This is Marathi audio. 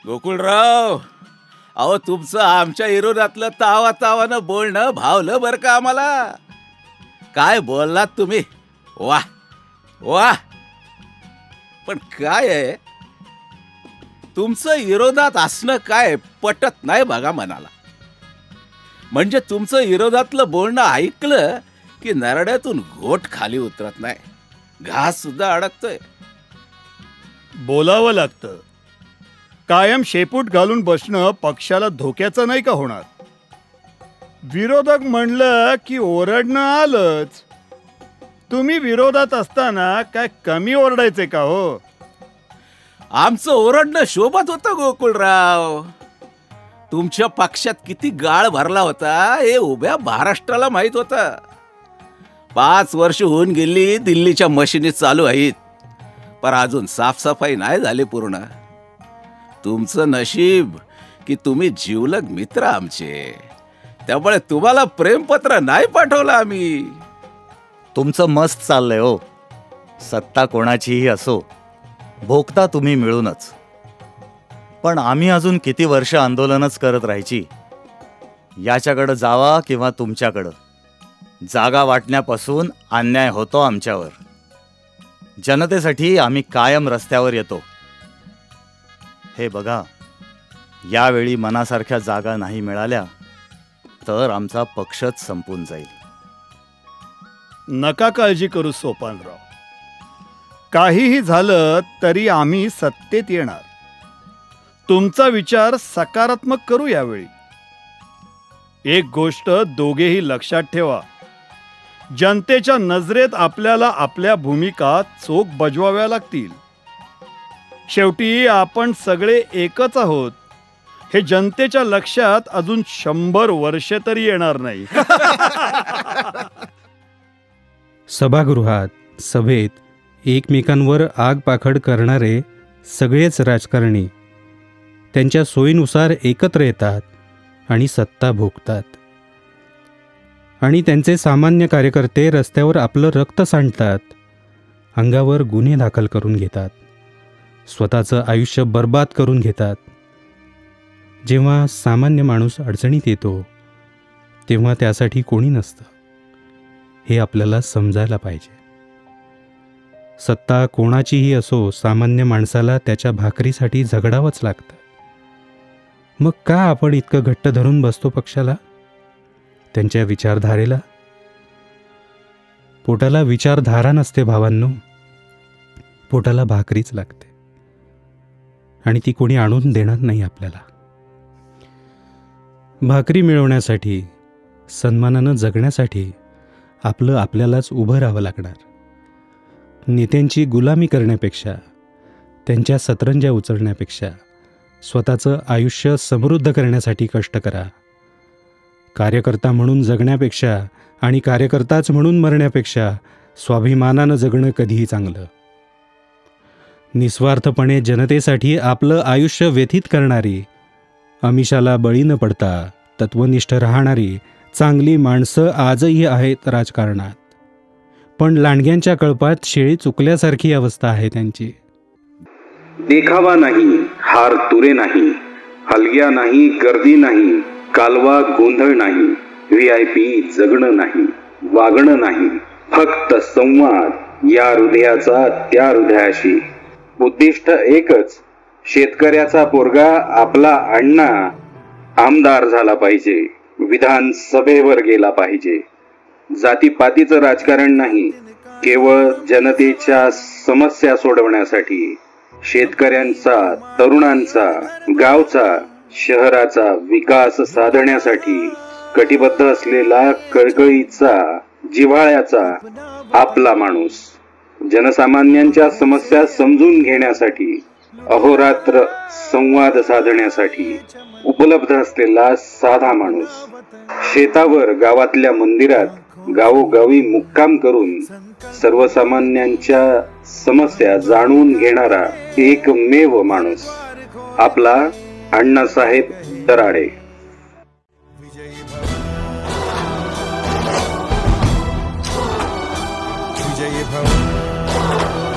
गोकुळराव, अहो तुमचं आमच्या विरोधातलं तावा तावानं बोलणं भावलं बरं का आम्हाला. काय बोललात तुम्ही, वा वा. पण काय आहे, तुमचं विरोधात असणं काय पटत नाही बघा मनाला. म्हणजे तुमचं विरोधातलं बोलणं ऐकलं की नरड्यातून घोट खाली उतरत नाही, घास सुद्धा अडकतोय. बोलावं लागतं. कायम शेपूट घालून बसणं पक्षाला धोक्याचं नाही का होणार? विरोधक म्हणलं की ओरडणं आलंच. तुम्ही विरोधात असताना काय कमी ओरडायचे का हो? आमचं ओरडणं शोभत होतं गोकुळराव. तुमच्या पक्षात किती गाळ भरला होता हे उभ्या महाराष्ट्राला माहित होतं. 5 वर्ष होऊन गेली दिल्लीच्या मशिनी चालू आहेत, पण अजून साफसफाई नाही झाली पूर्ण. तुमचं नशीब की तुम्ही जीवलग मित्र आमचे, त्यामुळे तुम्हाला प्रेमपत्र नाही पाठवलं आम्ही. तुमचं मस्त चाललंय हो. सत्ता कोणाचीही असो, भोगता तुम्ही मिळूनच. पण आम्ही अजून किती वर्ष आंदोलनच करत राहायची? याच्याकडं जावा किंवा तुमच्याकडं, जागा वाटण्यापासून अन्याय होतो आमच्यावर. जनतेसाठी आम्ही कायम रस्त्यावर येतो. हे बघा, यावेळी मनासारख्या जागा नाही मिळाल्या तर आमचा पक्षच संपून जाईल. नका काळजी करू सोपानराव. काहीही झालं तरी आम्ही सत्तेत येणार. तुमचा विचार सकारात्मक करू यावेळी. एक गोष्ट दोघेही लक्षात ठेवा, जनतेच्या नजरेत आपल्याला आपल्या भूमिका चोख बजवाव्या लागतील. शेवटी आपण सगळे एकच आहोत हे जनतेच्या लक्षात अजून 100 वर्षे तरी येणार नाही. सभागृहात सभेत एकमेकांवर आगपाखड करणारे सगळेच राजकारणी त्यांच्या सोयीनुसार एकत्र येतात आणि सत्ता भोगतात. आणि त्यांचे सामान्य कार्यकर्ते रस्त्यावर आपलं रक्त सांडतात, अंगावर गुन्हे दाखल करून घेतात, स्वतःचं आयुष्य बर्बाद करून घेतात. जेव्हा सामान्य माणूस अडचणीत येतो तेव्हा त्यासाठी कोणी नसतं, हे आपल्याला समजायला पाहिजे. सत्ता कोणाचीही असो, सामान्य माणसाला त्याच्या भाकरीसाठी झगडावंच लागतं. मग का आपण इतकं घट्ट धरून बसतो पक्षाला, त्यांच्या विचारधारेला? पोटाला विचारधारा नसते भावांनो, पोटाला भाकरीच लागते, आणि ती कोणी आणून देणार नाही आपल्याला. भाकरी मिळवण्यासाठी, सन्मानानं जगण्यासाठी आपलं आपल्यालाच उभं राहावं लागणार. नेत्यांची गुलामी करण्यापेक्षा, त्यांच्या सतरंज्या उचलण्यापेक्षा स्वतःचं आयुष्य समृद्ध करण्यासाठी कष्ट करा. कार्यकर्ता म्हणून जगण्यापेक्षा आणि कार्यकर्ताच म्हणून मरण्यापेक्षा स्वाभिमानानं जगणं कधीही चांगलं. निस्वार्थपणे जनतेसाठी आपलं आयुष्य व्यतीत करणारी, आमिषाला बळी न पडता तत्वनिष्ठ राहणारी चांगली माणसं आजही आहेत राजकारणात. पण लांडग्यांच्या कळपात शेळी चुकल्यासारखी अवस्था आहे त्यांची. देखावा नाही, हार तुरे नाही, हलग्या नाही, गर्दी नाही, कालवा गोंधळ नाही, VIP जगणं नाही, वागणं नाही, फक्त संवाद या हृदयाचा त्या हृदयाशी. उद्दिष्ट एकच, शेतकऱ्याचा पोरगा आपला अण्णा आमदार झाला पाहिजे, विधानसभेवर गेला पाहिजे. जातीपातीचं राजकारण नाही, केवळ जनतेच्या समस्या सोडवण्यासाठी, शेतकऱ्यांचा, तरुणांचा, गावचा, शहराचा विकास साधण्यासाठी कटिबद्ध असलेला कळकळीचा, जिव्हाळ्याचा आपला माणूस. जनसामान्यांच्या समस्या समजून घेण्यासाठी, अहोरात्र संवाद साधण्यासाठी उपलब्ध असलेला साधा माणूस. शेतावर, गावातल्या मंदिरात, गावोगावी मुक्काम करून सर्वसामान्यांच्या समस्या जाणून घेणारा एकमेव माणूस आपला अण्णासाहेब दराडे. विजयी भव.